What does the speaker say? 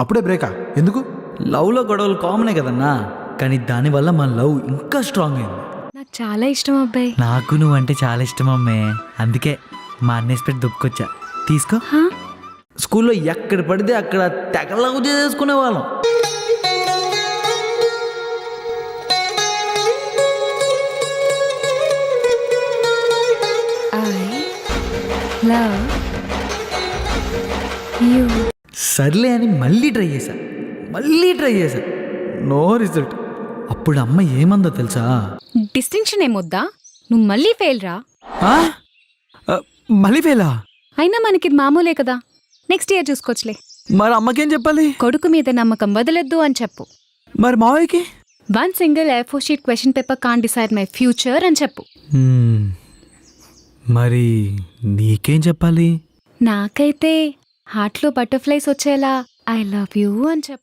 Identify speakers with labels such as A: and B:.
A: అప్పుడే బ్రేకా ఎందుకు?
B: లవ్లో గొడవలు కామనే కదన్నా, కానీ దానివల్ల మన లవ్ ఇంకా స్ట్రాంగ్ అయింది.
C: నాకు చాలా ఇష్టం అబ్బాయి.
B: నాకు నువ్వంటే చాలా ఇష్టం అమ్మే, అందుకే మా అన్నేసి పెట్టి దుప్పుకొచ్చా. తీసుకో.
C: హా?
B: స్కూల్లో ఎక్కడ పడితే అక్కడ తెగ లవ్ చేసుకునే వాళ్ళం.
C: I love you.
B: సర్లే అని మళ్ళీ ట్రై చేశా, నో రిజల్ట్. అప్పుడు అమ్మ ఏమందో తెలుసా?
C: డిస్టింక్షన్ ఏమొద్దా, నువ్వు మళ్ళీ ఫెయిల్ రా.
B: ఆ? మళ్ళీ ఫెయిలా?
C: అయినా మనకి ఇది మామూలే కదా, నెక్స్ట్ ఇయర్ చూసుకోవచ్చులే.
B: మరి అమ్మకేం చెప్పాలి?
C: కొడుకు మీద నమ్మకం వదలొద్దు అని చెప్పు.
B: మరి మావయ్యకి?
C: One single A4 sheet question paper can't decide my future అని చెప్పు.
B: మరి నీకేం చెప్పాలి?
C: నాకైతే హార్ట్లో బటర్ఫ్లైస్ వచ్చేలా ఐ లవ్ యూ అని చెప్పు.